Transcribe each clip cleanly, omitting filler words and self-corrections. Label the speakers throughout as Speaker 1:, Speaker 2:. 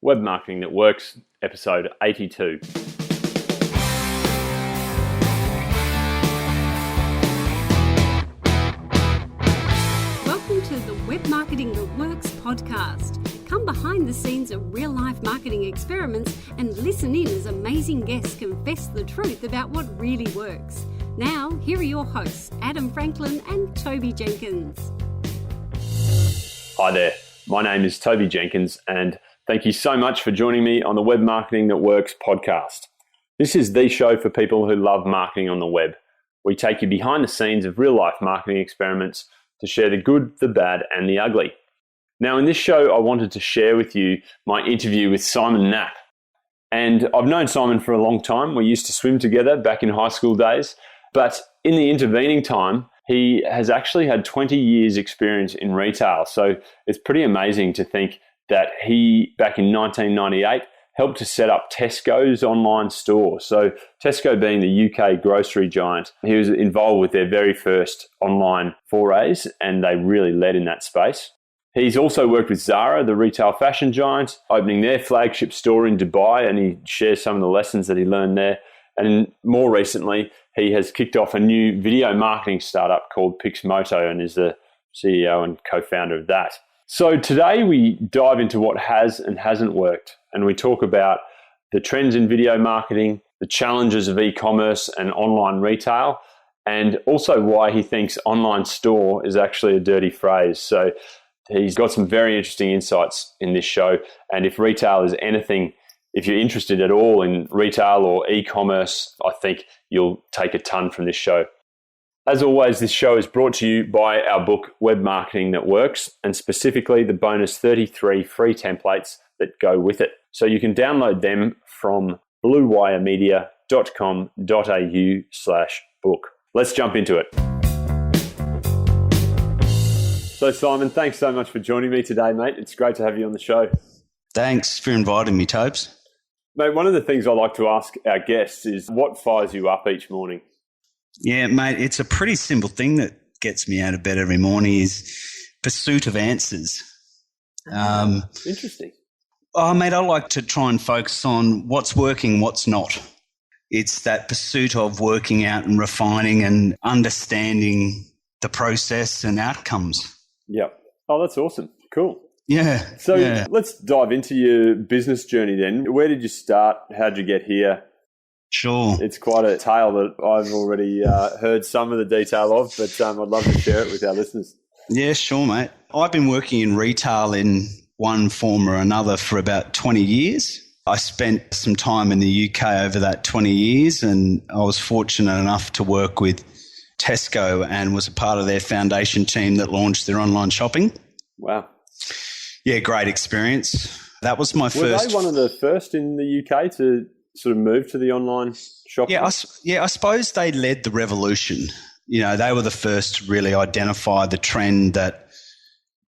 Speaker 1: Web Marketing That Works, episode 82.
Speaker 2: Welcome to the Web Marketing That Works podcast. Come behind the scenes of real-life marketing experiments and listen in as amazing guests confess the truth about what really works. Now, here are your hosts, Adam Franklin and Toby Jenkins.
Speaker 1: Hi there, my name is Toby Jenkins and thank you so much for joining me on the Web Marketing That Works podcast. This is the show for people who love marketing on the web. We take you behind the scenes of real-life marketing experiments to share the good, the bad, and the ugly. Now, in this show, I wanted to share with you my interview with Simon Knapp. And I've known Simon for a long time. We used to swim together back in high school days. But in the intervening time, he has actually had 20 years experience in retail. So it's pretty amazing to think that he, back in 1998, helped to set up Tesco's online store. So Tesco being the UK grocery giant, he was involved with their very first online forays and they really led in that space. He's also worked with Zara, the retail fashion giant, opening their flagship store in Dubai, and he shares some of the lessons that he learned there. And more recently, he has kicked off a new video marketing startup called Pixmoto and is the CEO and co-founder of that. So today we dive into what has and hasn't worked, and we talk about the trends in video marketing, the challenges of e-commerce and online retail, and also why he thinks online store is actually a dirty phrase. So he's got some very interesting insights in this show, and if retail is anything, if you're interested at all in retail or e-commerce, I think you'll take a ton from this show. As always, this show is brought to you by our book, Web Marketing That Works, and specifically the bonus 33 free templates that go with it. So you can download them from bluewiremedia.com.au/book. Let's jump into it. So Simon, thanks so much for joining me today, mate. It's great to have you on the show.
Speaker 3: Thanks for inviting me, Tobes.
Speaker 1: Mate, one of the things I like to ask our guests is what fires you up each morning?
Speaker 3: Yeah, mate, it's a pretty simple thing that gets me out of bed every morning is pursuit of answers.
Speaker 1: Interesting.
Speaker 3: Oh, mate, I like to try and focus on what's working, what's not. It's that pursuit of working out and refining and understanding the process and outcomes.
Speaker 1: Yep. Oh, that's awesome. Cool.
Speaker 3: Yeah.
Speaker 1: So let's dive into your business journey then. Where did you start? How'd you get here?
Speaker 3: Sure.
Speaker 1: It's quite a tale that I've already heard some of the detail of, but I'd love to share it with our listeners.
Speaker 3: Yeah, sure, mate. I've been working in retail in one form or another for about 20 years. I spent some time in the UK over that 20 years, and I was fortunate enough to work with Tesco and was a part of their foundation team that launched their online shopping.
Speaker 1: Wow.
Speaker 3: Yeah, great experience. That was my first.
Speaker 1: Were they one of the first in the UK to sort of move to the online shopping?
Speaker 3: Yeah, I suppose they led the revolution. You know, they were the first to really identify the trend that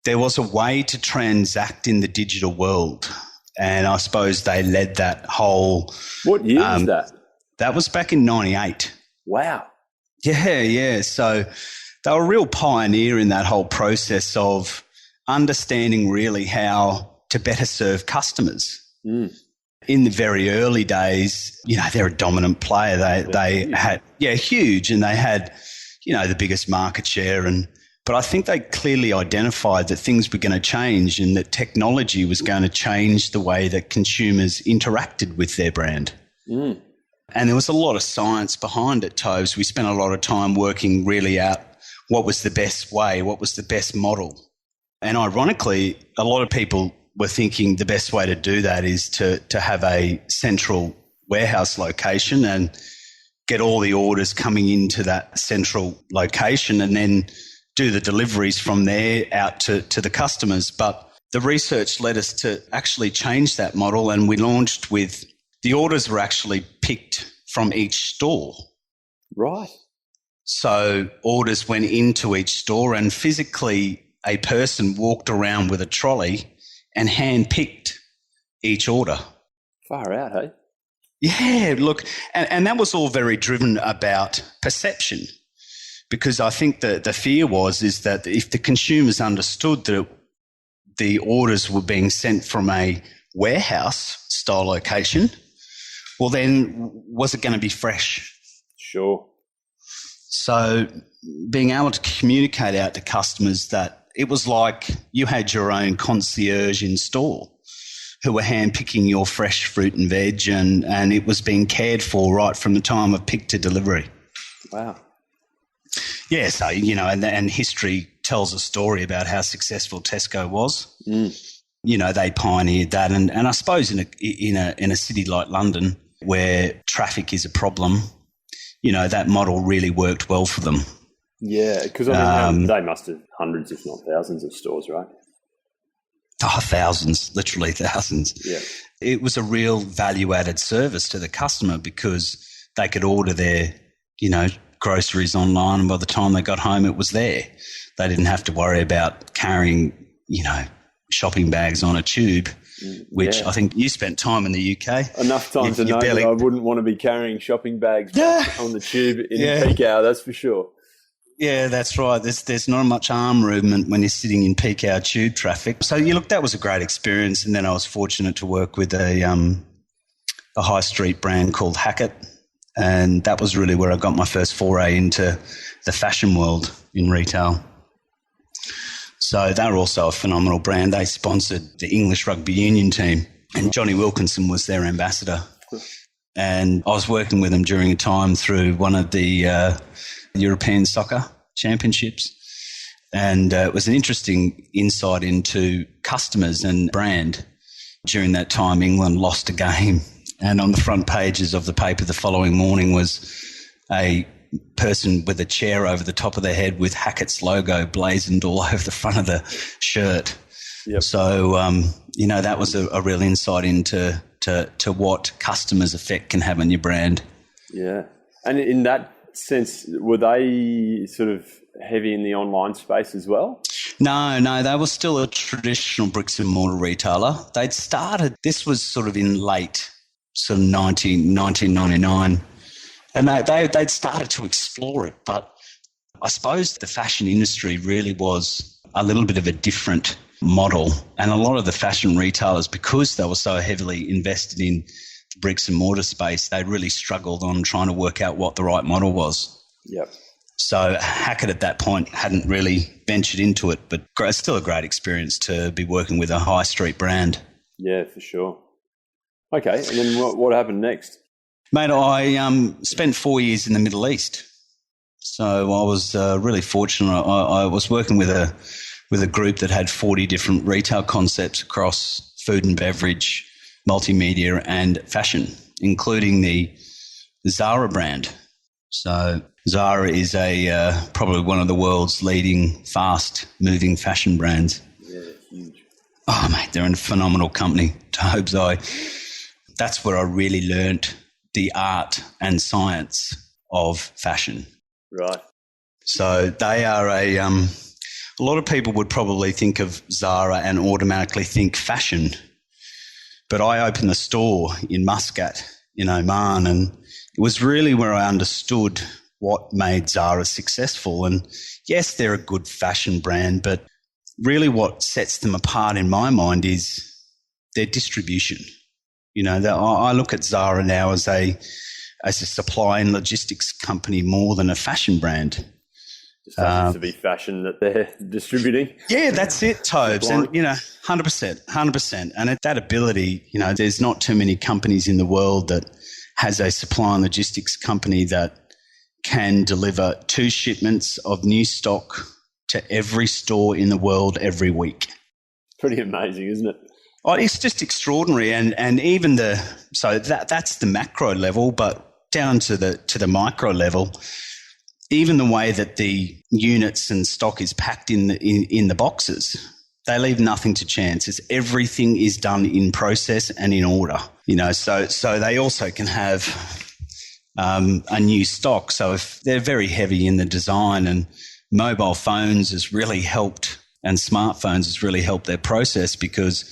Speaker 3: there was a way to transact in the digital world. And I suppose they led that whole...
Speaker 1: What year was that?
Speaker 3: That was back in 98.
Speaker 1: Wow.
Speaker 3: Yeah. So they were a real pioneer in that whole process of understanding really how to better serve customers. Mm. In the very early days, you know, they're a dominant player. They had huge, and they had, you know, the biggest market share. But I think they clearly identified that things were going to change and that technology was going to change the way that consumers interacted with their brand. Mm. And there was a lot of science behind it, Tobes. We spent a lot of time working really out what was the best way, what was the best model. And ironically, a lot of people were thinking the best way to do that is to have a central warehouse location and get all the orders coming into that central location and then do the deliveries from there out to the customers. But the research led us to actually change that model, and we launched with the orders were actually picked from each store.
Speaker 1: Right.
Speaker 3: So orders went into each store and physically a person walked around with a trolley and hand-picked each order.
Speaker 1: Far out, hey?
Speaker 3: Yeah, look, and that was all very driven about perception, because I think that the fear is that if the consumers understood that the orders were being sent from a warehouse style location, well then was it going to be fresh?
Speaker 1: Sure.
Speaker 3: So being able to communicate out to customers that it was like you had your own concierge in store who were handpicking your fresh fruit and veg, and it was being cared for right from the time of pick to delivery.
Speaker 1: Wow.
Speaker 3: Yeah, so, you know, and history tells a story about how successful Tesco was. You know, they pioneered that, and I suppose in a city like London where traffic is a problem, you know, that model really worked well for them.
Speaker 1: Yeah, because I mean, they must have hundreds, if not thousands, of stores, right?
Speaker 3: Oh, thousands, literally thousands.
Speaker 1: Yeah.
Speaker 3: It was a real value-added service to the customer because they could order their, you know, groceries online, and by the time they got home, it was there. They didn't have to worry about carrying, you know, shopping bags on a tube, which I think you spent time in the UK.
Speaker 1: Enough time to know that I wouldn't want to be carrying shopping bags on the tube in peak hour, that's for sure.
Speaker 3: Yeah, that's right. There's not much arm movement when you're sitting in peak hour tube traffic. So, look, that was a great experience. And then I was fortunate to work with a high street brand called Hackett. And that was really where I got my first foray into the fashion world in retail. So they were also a phenomenal brand. They sponsored the English rugby union team, and Johnny Wilkinson was their ambassador. And I was working with them during a time through one of the European Soccer Championships. And it was an interesting insight into customers and brand. During that time, England lost a game. And on the front pages of the paper the following morning was a person with a chair over the top of their head with Hackett's logo blazoned all over the front of the shirt.
Speaker 1: Yep.
Speaker 3: So, you know, that was a real insight into to what customers' effect can have on your brand.
Speaker 1: Yeah. And in that sense, were they sort of heavy in the online space as well?
Speaker 3: No, they were still a traditional bricks and mortar retailer. They'd started, this was sort of in late sort of 1999, and they'd started to explore it. But I suppose the fashion industry really was a little bit of a different model, and a lot of the fashion retailers, because they were so heavily invested in the bricks and mortar space, they really struggled on trying to work out what the right model was.
Speaker 1: Yep.
Speaker 3: So Hackett at that point hadn't really ventured into it, but it's still a great experience to be working with a high street brand.
Speaker 1: Yeah, for sure. Okay, and then what happened next?
Speaker 3: Mate, I spent 4 years in the Middle East. So I was really fortunate. I was working with a group that had 40 different retail concepts across food and beverage, multimedia and fashion, including the Zara brand. So Zara is probably one of the world's leading fast-moving fashion brands.
Speaker 1: Yeah, huge.
Speaker 3: Oh, mate, they're a phenomenal company. That's where I really learnt the art and science of fashion.
Speaker 1: Right.
Speaker 3: So they are a lot of people would probably think of Zara and automatically think fashion. But I opened a store in Muscat in Oman, and it was really where I understood what made Zara successful. And yes, they're a good fashion brand, but really what sets them apart in my mind is their distribution. You know, I look at Zara now as a supply and logistics company more than a fashion brand.
Speaker 1: Just happens to be fashion that they're distributing.
Speaker 3: Yeah, that's it, Tobes. And, you know, 100%. And at that ability, you know, there's not too many companies in the world that has a supply and logistics company that can deliver 2 shipments of new stock to every store in the world every week.
Speaker 1: Pretty amazing, isn't it?
Speaker 3: Oh, it's just extraordinary, and even that's the macro level, but down to the micro level, even the way that the units and stock is packed in the boxes, they leave nothing to chance. Everything is done in process and in order. You know, so they also can have a new stock. So if they're very heavy in the design, and mobile phones has really helped, and smartphones has really helped their process, because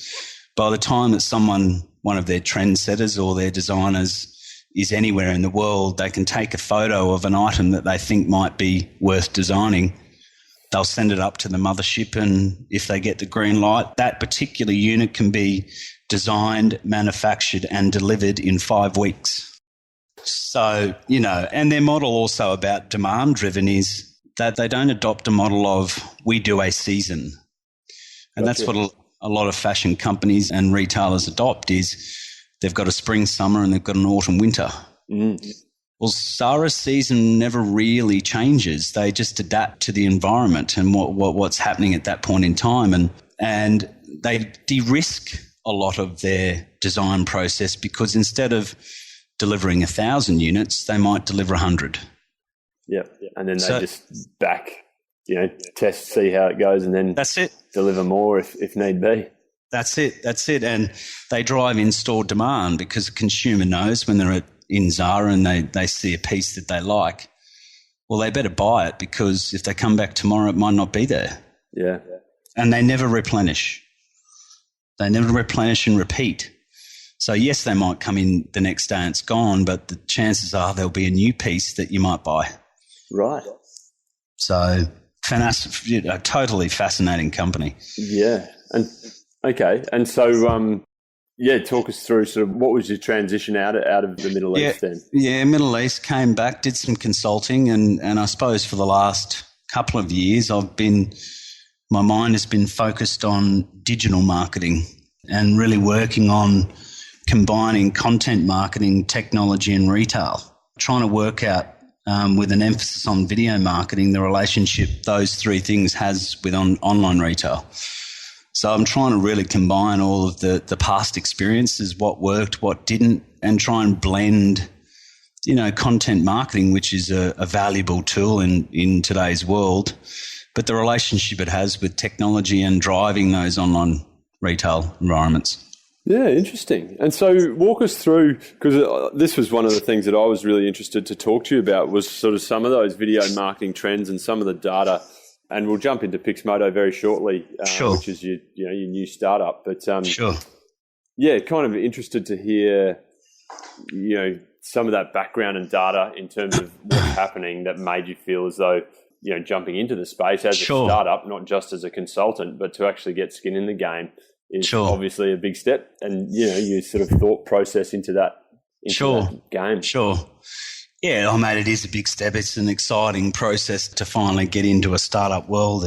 Speaker 3: by the time that one of their trendsetters or their designers is anywhere in the world, they can take a photo of an item that they think might be worth designing. They'll send it up to the mothership, and if they get the green light, that particular unit can be designed, manufactured and delivered in 5 weeks. So, and their model also about demand driven is that they don't adopt a model of we do a season. And that's what a lot of fashion companies and retailers adopt is they've got a spring, summer and they've got an autumn, winter. Well, Zara's season never really changes. They just adapt to the environment and what's happening at that point in time. And they de-risk a lot of their design process because instead of delivering 1,000 units, they might deliver 100.
Speaker 1: Yeah. And then they just test, see how it goes, and then
Speaker 3: that's it.
Speaker 1: Deliver more if need be.
Speaker 3: That's it. And they drive in-store demand because the consumer knows when they're in Zara and they see a piece that they like, well, they better buy it because if they come back tomorrow, it might not be there.
Speaker 1: Yeah.
Speaker 3: And they never replenish. They never replenish and repeat. So, yes, they might come in the next day and it's gone, but the chances are there'll be a new piece that you might buy.
Speaker 1: Right.
Speaker 3: So, a totally fascinating company.
Speaker 1: Yeah. And okay. And so, talk us through sort of what was your transition out of the Middle East then?
Speaker 3: Yeah, Middle East, came back, did some consulting, and I suppose for the last couple of years my mind has been focused on digital marketing and really working on combining content marketing, technology and retail, trying to work out with an emphasis on video marketing, the relationship those three things has with online retail. So I'm trying to really combine all of the past experiences, what worked, what didn't, and try and blend, content marketing, which is a valuable tool in today's world, but the relationship it has with technology and driving those online retail environments.
Speaker 1: Yeah, interesting. And so walk us through, because this was one of the things that I was really interested to talk to you about was sort of some of those video marketing trends and some of the data. And we'll jump into Pixmoto very shortly, which is your new startup. But
Speaker 3: sure,
Speaker 1: yeah, kind of interested to hear, some of that background and data in terms of what's happening that made you feel as though jumping into the space as a startup, not just as a consultant, but to actually get skin in the game is obviously a big step. And your sort of thought process into that game.
Speaker 3: Sure. Yeah, mate, it is a big step. It's an exciting process to finally get into a startup world.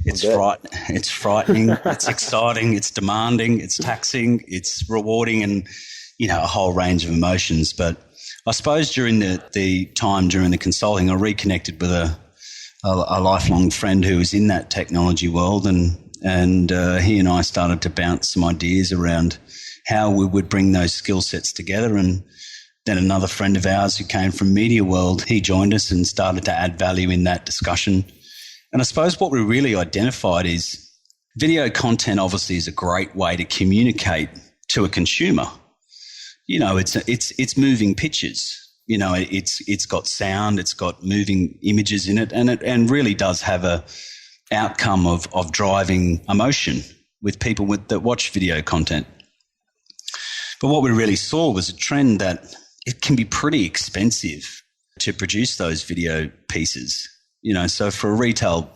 Speaker 3: It's frightening, it's exciting, it's demanding, it's taxing, it's rewarding, and a whole range of emotions. But I suppose during the time during the consulting, I reconnected with a lifelong friend who was in that technology world, and he and I started to bounce some ideas around how we would bring those skill sets together. And then another friend of ours who came from media world, he joined us and started to add value in that discussion. And I suppose what we really identified is video content obviously is a great way to communicate to a consumer. It's moving pictures. It's got sound, it's got moving images in it, and really does have a outcome of driving emotion with people that watch video content. But what we really saw was a trend that it can be pretty expensive to produce those video pieces. So for a retail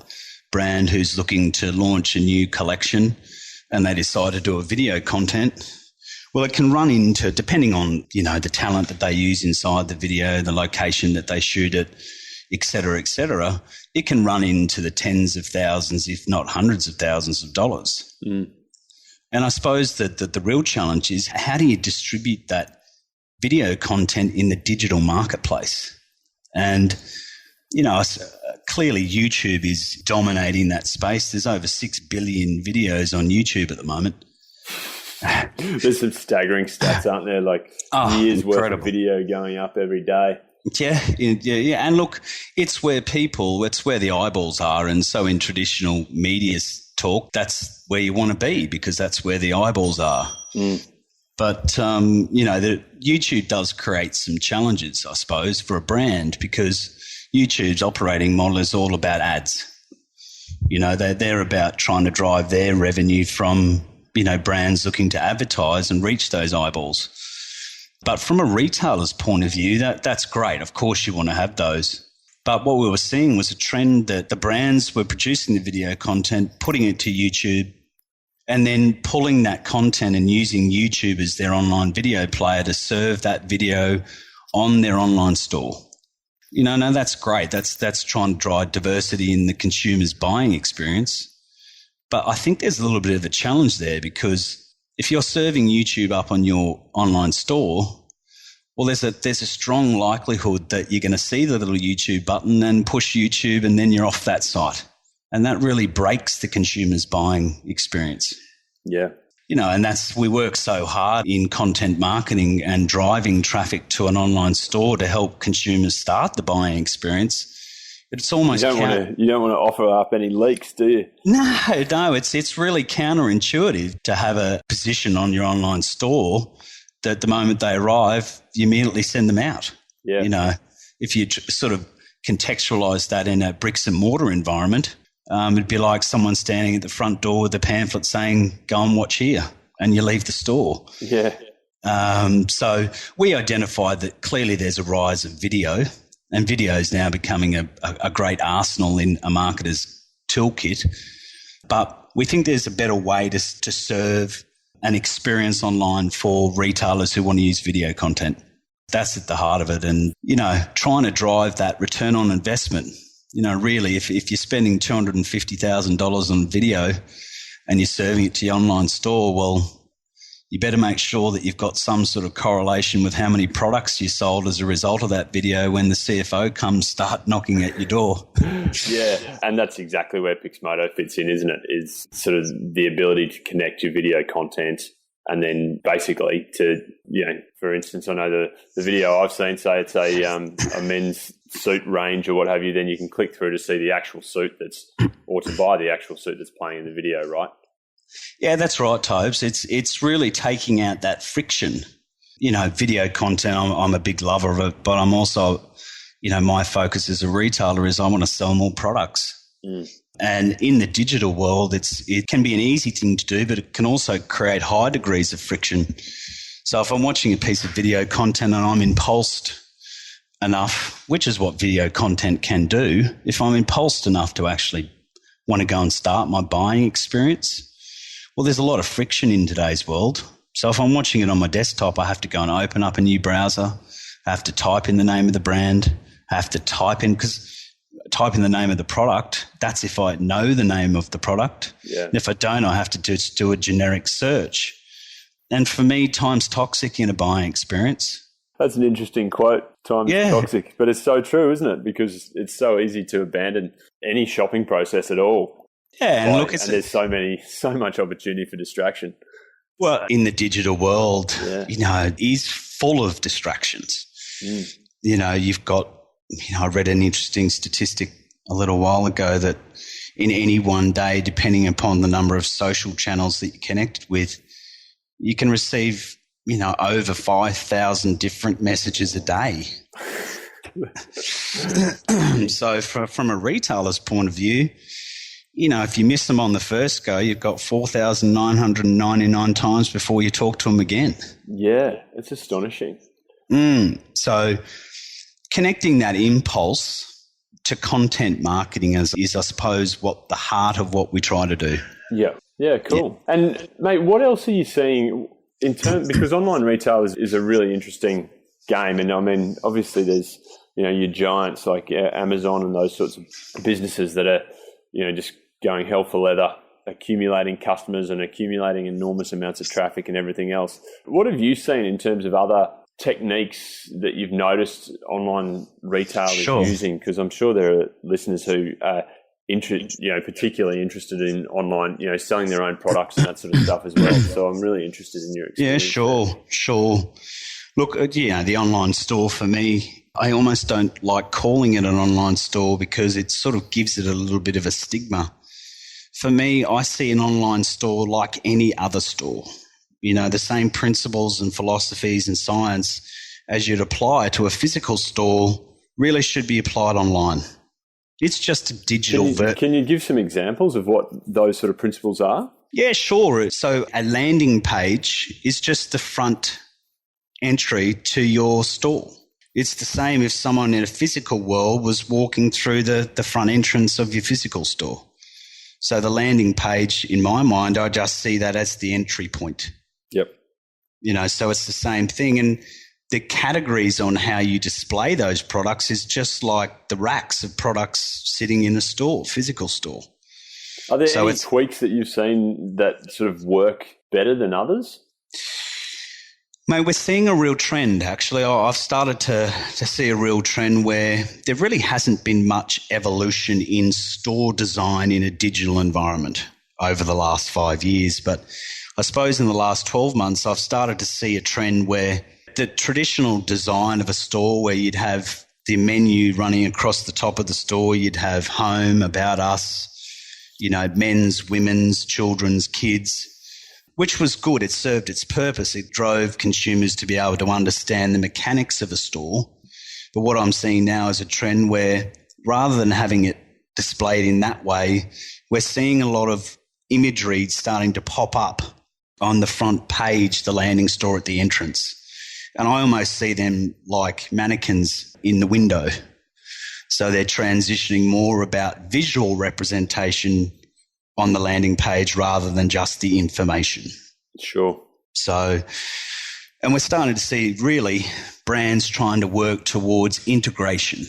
Speaker 3: brand who's looking to launch a new collection and they decide to do a video content, well, it can run into, depending on, the talent that they use inside the video, the location that they shoot it, et cetera, it can run into the tens of thousands, if not hundreds of thousands of dollars. Mm. And I suppose that the real challenge is how do you distribute that video content in the digital marketplace? And, clearly YouTube is dominating that space. There's over 6 billion videos on YouTube at the moment.
Speaker 1: There's some staggering stats, aren't there? Like years worth of video going up every day.
Speaker 3: Yeah. And look, it's where the eyeballs are. And so in traditional media talk, that's where you want to be because that's where the eyeballs are. Mm. But, the YouTube does create some challenges, I suppose, for a brand because YouTube's operating model is all about ads. They're about trying to drive their revenue from, brands looking to advertise and reach those eyeballs. But from a retailer's point of view, that's great. Of course, you want to have those. But what we were seeing was a trend that the brands were producing the video content, putting it to YouTube, and then pulling that content and using YouTube as their online video player to serve that video on their online store. No, that's great. That's trying to drive diversity in the consumer's buying experience. But I think there's a little bit of a challenge there, because if you're serving YouTube up on your online store, well, there's a strong likelihood that you're going to see the little YouTube button and push YouTube, and then you're off that site. And that really breaks the consumer's buying experience.
Speaker 1: Yeah.
Speaker 3: And we work so hard in content marketing and driving traffic to an online store to help consumers start the buying experience. It's almost
Speaker 1: you don't want to offer up any leaks, do you?
Speaker 3: No. It's really counterintuitive to have a position on your online store that the moment they arrive, you immediately send them out.
Speaker 1: Yeah.
Speaker 3: If you sort of contextualize that in a bricks and mortar environment, it'd be like someone standing at the front door with a pamphlet saying, "Go and watch here," and you leave the store.
Speaker 1: Yeah.
Speaker 3: So we identified that clearly there's a rise of video, and video is now becoming a great arsenal in a marketer's toolkit. But we think there's a better way to serve an experience online for retailers who want to use video content. That's at the heart of it. And, trying to drive that return on investment. Really, if you're spending $250,000 on video and you're serving it to your online store, well, you better make sure that you've got some sort of correlation with how many products you sold as a result of that video when the CFO comes start knocking at your door.
Speaker 1: Yeah, and that's exactly where Pixmoto fits in, isn't it? Is sort of the ability to connect your video content and then basically to, for instance, I know the video I've seen, say it's a men's suit range or what have you, then you can click through to see the actual suit or to buy the actual suit that's playing in the video, right?
Speaker 3: Yeah, that's right, Tobes. It's really taking out that friction. Video content, I'm a big lover of it, but I'm also, my focus as a retailer is I want to sell more products. Mm. And in the digital world, it can be an easy thing to do, but it can also create high degrees of friction. So if I'm watching a piece of video content and I'm impulsed enough, which is what video content can do, if I'm impulsed enough to actually want to go and start my buying experience, well, there's a lot of friction in today's world. So if I'm watching it on my desktop, I have to go and open up a new browser. I have to type in the name of the brand. I have to type in the name of the product. That's if I know the name of the product.
Speaker 1: Yeah.
Speaker 3: And if I don't, I have to just do a generic search. And for me, time's toxic in a buying experience.
Speaker 1: That's an interesting quote, time's toxic. But it's so true, isn't it? Because it's so easy to abandon any shopping process at all.
Speaker 3: Yeah, and
Speaker 1: there's so much opportunity for distraction.
Speaker 3: Well, in the digital world, it is full of distractions. Mm. You've got, I read an interesting statistic a little while ago that in any one day, depending upon the number of social channels that you're connected with, you can receive, over 5,000 different messages a day. So from a retailer's point of view, if you miss them on the first go, you've got 4,999 times before you talk to them again.
Speaker 1: Yeah, it's astonishing.
Speaker 3: So connecting that impulse to content marketing is, I suppose, what the heart of what we try to do.
Speaker 1: Yeah, cool. Yeah. And mate, what else are you seeing in terms, because online retail is a really interesting game, and I mean, obviously there's your giants like Amazon and those sorts of businesses that are just going hell for leather, accumulating customers and accumulating enormous amounts of traffic and everything else. What have you seen in terms of other techniques that you've noticed online retail is using? Because I'm sure there are listeners who are particularly interested in online, selling their own products and that sort of stuff as well. So I'm really interested in your experience.
Speaker 3: Yeah, sure. Look, the online store for me, I almost don't like calling it an online store because it sort of gives it a little bit of a stigma. For me, I see an online store like any other store. The same principles and philosophies and science as you'd apply to a physical store really should be applied online. It's just a digital
Speaker 1: Can you give some examples of what those sort of principles are?
Speaker 3: Yeah, sure. So a landing page is just the front entry to your store. It's the same if someone in a physical world was walking through the front entrance of your physical store. So the landing page, in my mind, I just see that as the entry point.
Speaker 1: Yep.
Speaker 3: So it's the same thing. And the categories on how you display those products is just like the racks of products sitting in a store, physical store.
Speaker 1: Are there any tweaks that you've seen that sort of work better than others?
Speaker 3: Mate, we're seeing a real trend, actually. I've started to see a real trend where there really hasn't been much evolution in store design in a digital environment over the last 5 years. But I suppose in the last 12 months, I've started to see a trend where the traditional design of a store where you'd have the menu running across the top of the store, you'd have home, about us, men's, women's, children's, kids, which was good. It served its purpose. It drove consumers to be able to understand the mechanics of a store. But what I'm seeing now is a trend where rather than having it displayed in that way, we're seeing a lot of imagery starting to pop up on the front page, the landing store at the entrance. And I almost see them like mannequins in the window. So they're transitioning more about visual representation on the landing page rather than just the information.
Speaker 1: Sure.
Speaker 3: So, and we're starting to see really brands trying to work towards integration.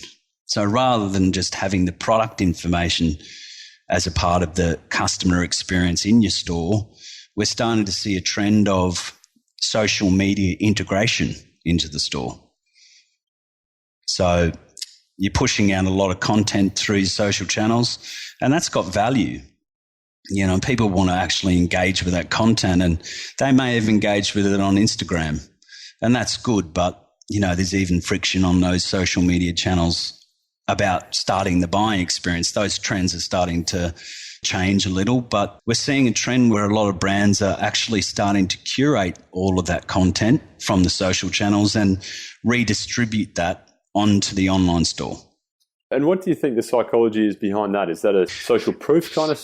Speaker 3: So rather than just having the product information as a part of the customer experience in your store, we're starting to see a trend of social media integration into the store. So you're pushing out a lot of content through social channels, and that's got value. People want to actually engage with that content, and they may have engaged with it on Instagram, and that's good. But, there's even friction on those social media channels about starting the buying experience. Those trends are starting to change a little, but we're seeing a trend where a lot of brands are actually starting to curate all of that content from the social channels and redistribute that onto the online store.
Speaker 1: And what do you think the psychology is behind that? Is that a social proof kind of?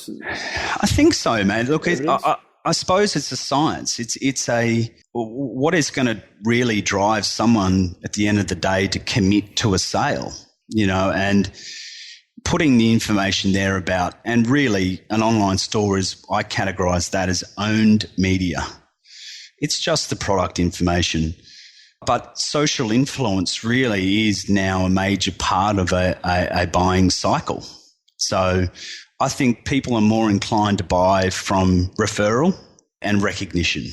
Speaker 3: I think so, man. Look, I suppose it's a science. It's what is going to really drive someone at the end of the day to commit to a sale, and putting the information there about, and really an online store is, I categorize that as owned media. It's just the product information. But social influence really is now a major part of a buying cycle. So I think people are more inclined to buy from referral and recognition.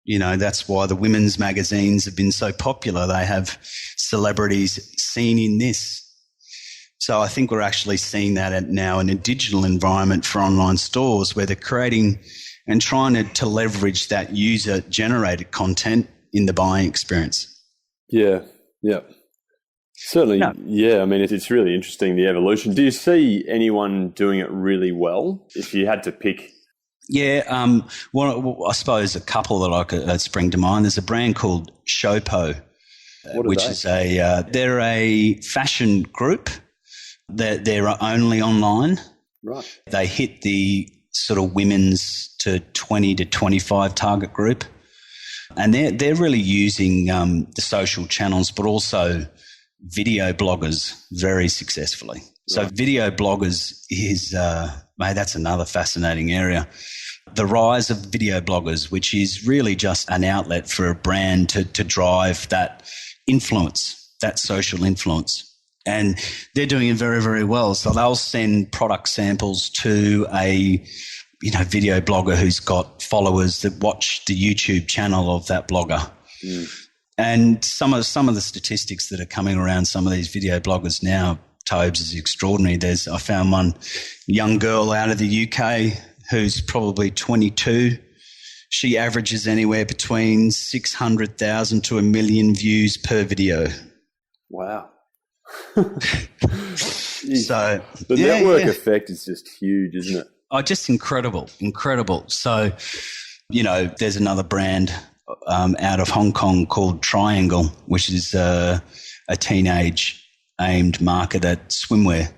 Speaker 3: That's why the women's magazines have been so popular. They have celebrities seen in this. So I think we're actually seeing that now in a digital environment for online stores where they're creating and trying to leverage that user-generated content in the buying experience.
Speaker 1: Yeah. Certainly, yeah. I mean, it's really interesting, the evolution. Do you see anyone doing it really well if you had to pick?
Speaker 3: Yeah, well, I suppose a couple that I could spring to mind. There's a brand called Showpo, which is they're a fashion group. They're only online.
Speaker 1: Right.
Speaker 3: They hit the sort of women's to 20 to 25 target group. And they're really using the social channels, but also video bloggers very successfully. Right. So video bloggers is, that's another fascinating area. The rise of video bloggers, which is really just an outlet for a brand to drive that influence, that social influence. And they're doing it very, very well. So they'll send product samples to a video blogger who's got followers that watch the YouTube channel of that blogger. Mm. And some of the statistics that are coming around some of these video bloggers now, Tobes, is extraordinary. I found one young girl out of the UK who's probably 22. She averages anywhere between 600,000 to 1 million views per video.
Speaker 1: Wow.
Speaker 3: So
Speaker 1: the network effect is just huge, isn't it?
Speaker 3: Oh, just incredible. So, there's another brand out of Hong Kong called Triangle, which is a teenage-aimed market at swimwear.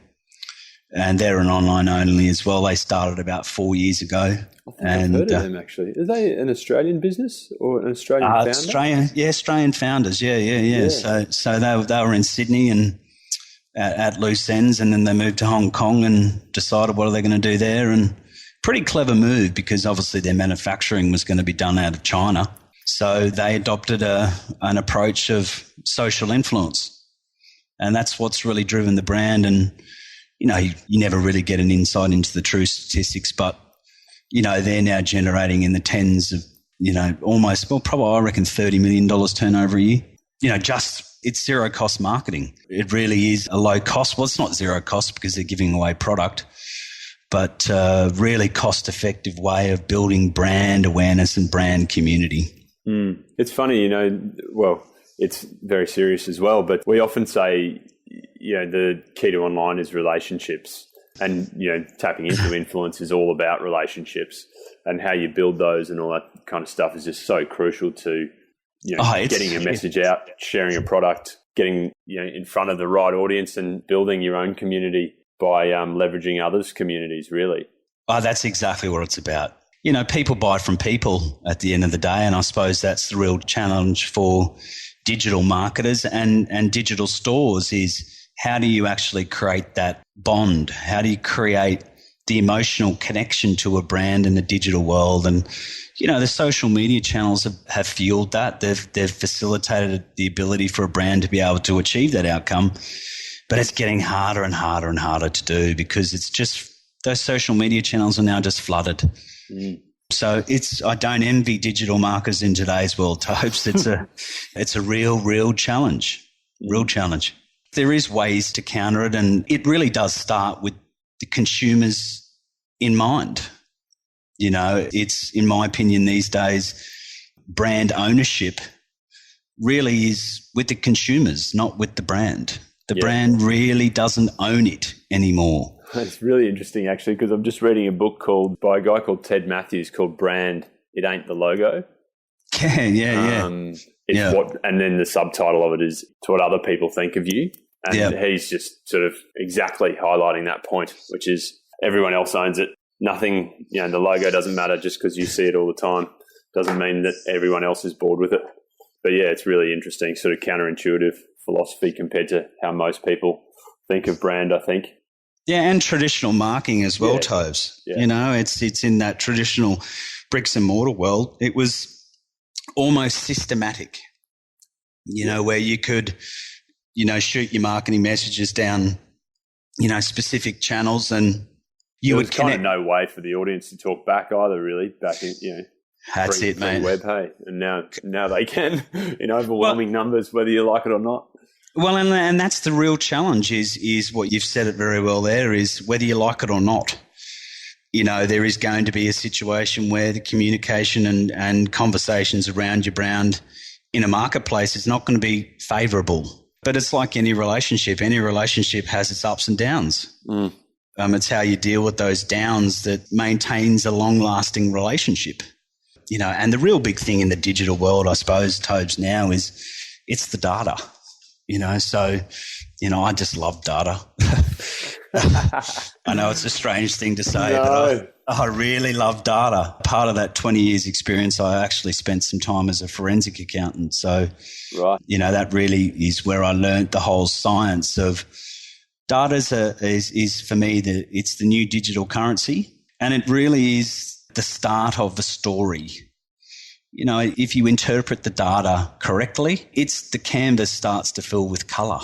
Speaker 3: And they're an online only as well. They started about 4 years ago.
Speaker 1: I've heard of them, actually. Are they an Australian business or an Australian founder?
Speaker 3: Australian founders, yeah. So they were in Sydney and at loose ends, and then they moved to Hong Kong and decided what are they going to do there, and pretty clever move because obviously their manufacturing was going to be done out of China. So they adopted an approach of social influence. And that's what's really driven the brand. And, you never really get an insight into the true statistics, but, they're now generating in the tens of, probably I reckon $30 million turnover a year. It's zero cost marketing. It really is a low cost. Well, it's not zero cost because they're giving away product, but really cost effective way of building brand awareness and brand community.
Speaker 1: It's funny, it's very serious as well, but we often say, the key to online is relationships, and, tapping into influence is all about relationships, and how you build those and all that kind of stuff is just so crucial to, getting a message out, sharing a product, getting, in front of the right audience and building your own community by leveraging others' communities, really.
Speaker 3: Oh, that's exactly what it's about. People buy from people at the end of the day, and I suppose that's the real challenge for digital marketers and digital stores is how do you actually create that bond? How do you create the emotional connection to a brand in the digital world? And, the social media channels have fueled that. They've facilitated the ability for a brand to be able to achieve that outcome, but it's getting harder and harder and harder to do because it's just those social media channels are now just flooded. So I don't envy digital marketers in today's world, Tobes. It's a real challenge, There is ways to counter it, and it really does start with the consumers in mind. It's, in my opinion, these days, brand ownership really is with the consumers, not with the brand. The brand really doesn't own it anymore.
Speaker 1: It's really interesting, actually, because I'm just reading a book by a guy called Ted Matthews called Brand, It Ain't the Logo.
Speaker 3: Yeah.
Speaker 1: And then the subtitle of it is To What Other People Think of You. And he's just sort of exactly highlighting that point, which is everyone else owns it. Nothing, the logo doesn't matter just because you see it all the time. Doesn't mean that everyone else is bored with it. But yeah, it's really interesting, sort of counterintuitive philosophy compared to how most people think of brand, I think.
Speaker 3: Yeah, and traditional marketing as well, Tobes. Yeah. It's in that traditional bricks and mortar world. It was almost systematic, where you could, shoot your marketing messages down, specific channels, and
Speaker 1: there was kind of no way for the audience to talk back either, really, back in,
Speaker 3: That's it, mate.
Speaker 1: Web, hey, and now they can in overwhelming numbers, whether you like it or not.
Speaker 3: Well, and that's the real challenge is what you've said it very well there, is whether you like it or not. There is going to be a situation where the communication and conversations around your brand in a marketplace is not going to be favourable. But it's like any relationship. Any relationship has its ups and downs. It's how you deal with those downs that maintains a long-lasting relationship. And the real big thing in the digital world, I suppose, Tobes, now is it's the data. So, I just love data. I know it's a strange thing to say, but I really love data. Part of that 20 years experience, I actually spent some time as a forensic accountant. So, that really is where I learned the whole science of data is for me, it's the new digital currency, and it really is the start of the story. If you interpret the data correctly, the canvas starts to fill with colour.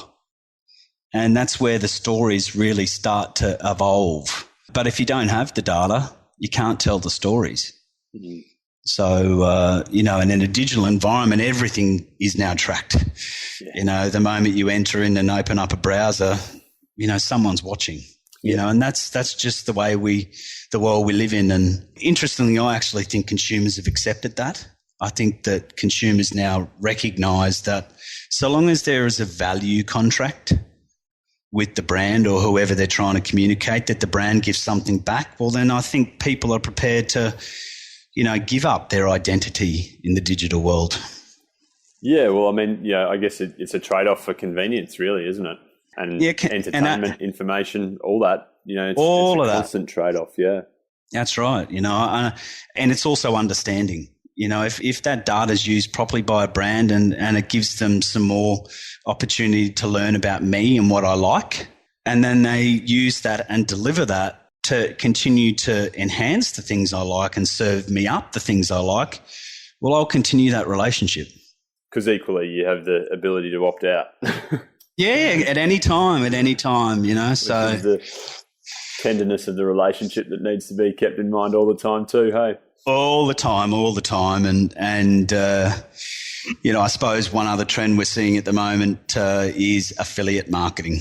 Speaker 3: And that's where the stories really start to evolve. But if you don't have the data, you can't tell the stories. Mm-hmm. So, and in a digital environment, everything is now tracked. Yeah. The moment you enter in and open up a browser, someone's watching. And that's just the way the world we live in. And interestingly, I actually think consumers have accepted that. I think that consumers now recognise that so long as there is a value contract with the brand or whoever they're trying to communicate, that the brand gives something back, well, then I think people are prepared to, give up their identity in the digital world.
Speaker 1: Yeah, well, I guess it's a traidoff for convenience, really, isn't it? And entertainment, information, all that. It's a constant trade-off. Yeah,
Speaker 3: that's right. And it's also understanding. If that data is used properly by a brand and it gives them some more opportunity to learn about me and what I like, and then they use that and deliver that to continue to enhance the things I like and serve me up the things I like, well, I'll continue that relationship.
Speaker 1: Because equally, you have the ability to opt out.
Speaker 3: Yeah, at any time, you know. So
Speaker 1: which is the tenderness of the relationship that needs to be kept in mind all the time too, hey?
Speaker 3: All the time. And you know, I suppose one other trend we're seeing at the moment is affiliate marketing.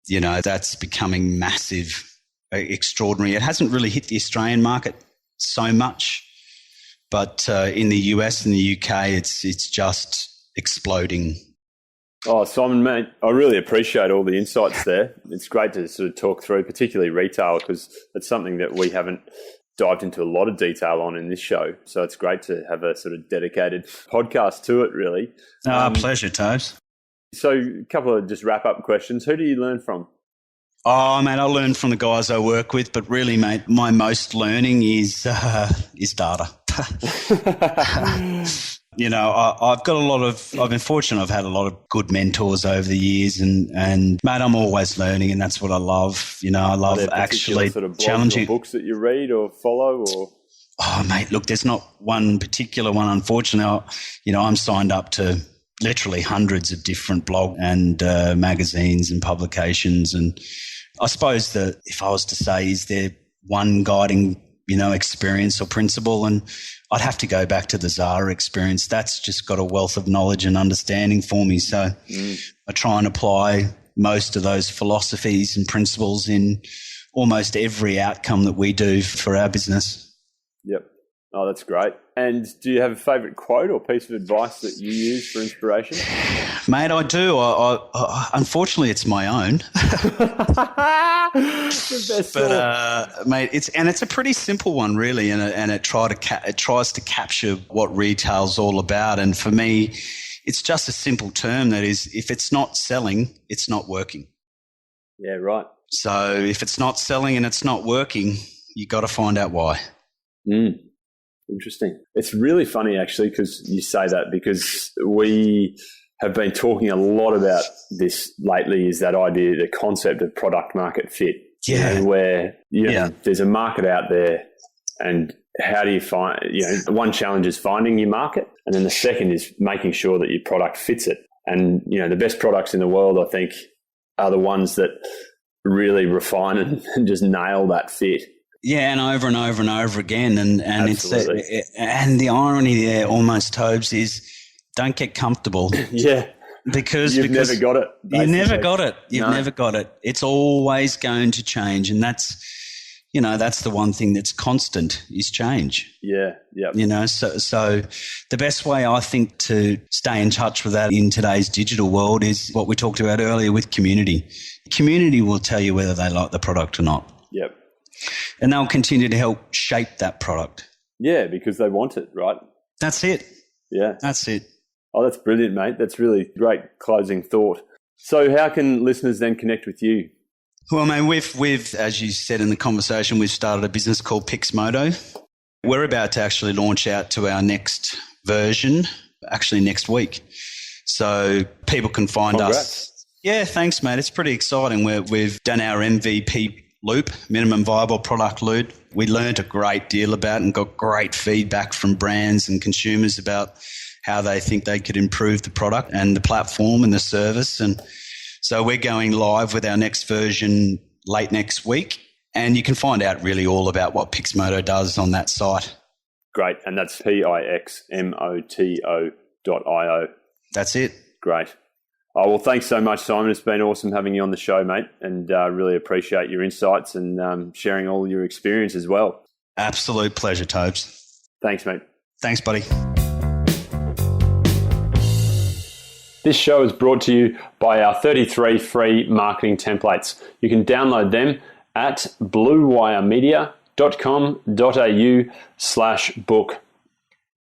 Speaker 3: You know, that's becoming massive, extraordinary. It hasn't really hit the Australian market so much, but in the US and the UK, it's just exploding.
Speaker 1: Oh, Simon, mate, I really appreciate all the insights there. It's great to sort of talk through, particularly retail, because it's something that we haven't dived into a lot of detail on in this show. So it's great to have a sort of dedicated podcast to it, really.
Speaker 3: Pleasure, Tobes.
Speaker 1: So a couple of just wrap-up questions. Who do you learn from?
Speaker 3: Oh, mate, I learn from the guys I work with, but really, mate, my most learning is data. You know, I've been fortunate. I've had a lot of good mentors over the years, and mate, I'm always learning, and that's what I love. You know, I love actually
Speaker 1: sort of
Speaker 3: challenging
Speaker 1: books that you read or follow, or.
Speaker 3: Oh, mate, look, there's not one particular one. Unfortunately, you know, I'm signed up to literally hundreds of different blog and magazines and publications, and I suppose that if I was to say, is there one guiding, you know, experience or principle, and I'd have to go back to the Zara experience. That's just got a wealth of knowledge and understanding for me. So I try and apply most of those philosophies and principles in almost every outcome that we do for our business.
Speaker 1: Yep. Oh, that's great. And do you have a favourite quote or piece of advice that you use for inspiration?
Speaker 3: Mate, I do. I unfortunately, it's my own. But mate, it's a pretty simple one, really, and it tries to capture what retail's all about. And for me, it's just a simple term that is, if it's not selling, it's not working.
Speaker 1: Yeah, right.
Speaker 3: So if it's not selling and it's not working, you got to find out why.
Speaker 1: Interesting. It's really funny, actually, because you say that, because we have been talking a lot about this lately, is that idea, the concept of product market fit.
Speaker 3: Yeah.
Speaker 1: You know, where there's a market out there, and how do you find, one challenge is finding your market, and then the second is making sure that your product fits it. And, the best products in the world, I think, are the ones that really refine and just nail that fit.
Speaker 3: Yeah, and over and over and over again, and and the irony there, almost, Tobes, is don't get comfortable.
Speaker 1: Yeah,
Speaker 3: because
Speaker 1: never got it. Basically.
Speaker 3: You never got it. You've never got it. It's always going to change, and that's the one thing that's constant is change.
Speaker 1: Yeah, yeah.
Speaker 3: So the best way, I think, to stay in touch with that in today's digital world is what we talked about earlier with community. Community will tell you whether they like the product or not.
Speaker 1: Yep.
Speaker 3: And they'll continue to help shape that product.
Speaker 1: Yeah, because they want it, right?
Speaker 3: That's it.
Speaker 1: Yeah.
Speaker 3: That's it.
Speaker 1: Oh, that's brilliant, mate. That's really great closing thought. So how can listeners then connect with you?
Speaker 3: Well, mate, we've, as you said in the conversation, we've started a business called Pixmoto. We're about to actually launch out to our next version, actually next week. So people can find us. Yeah, thanks, mate. It's pretty exciting. We've done our MVP loop, minimum viable product loop. We learned a great deal about and got great feedback from brands and consumers about how they think they could improve the product and the platform and the service. And so we're going live with our next version late next week. And you can find out really all about what Pixmoto does on that site.
Speaker 1: Great. And that's pixmoto.io.
Speaker 3: That's it.
Speaker 1: Great. Oh, well, thanks so much, Simon. It's been awesome having you on the show, mate, and really appreciate your insights and sharing all your experience as well.
Speaker 3: Absolute pleasure, Tobes.
Speaker 1: Thanks, mate.
Speaker 3: Thanks, buddy.
Speaker 1: This show is brought to you by our 33 free marketing templates. You can download them at bluewiremedia.com.au/book.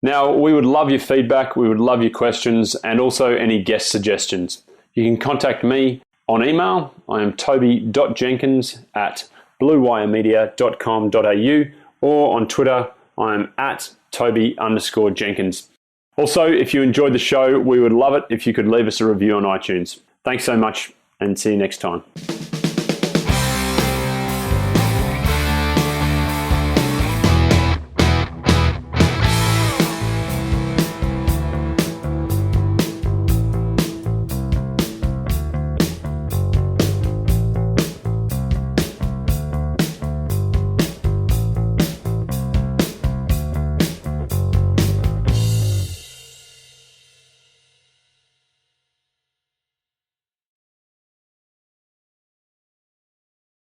Speaker 1: Now, we would love your feedback, we would love your questions, and also any guest suggestions. You can contact me on email. I am toby.jenkins@bluewiremedia.com.au, or on Twitter, I am @Toby_Jenkins. Also, if you enjoyed the show, we would love it if you could leave us a review on iTunes. Thanks so much, and see you next time.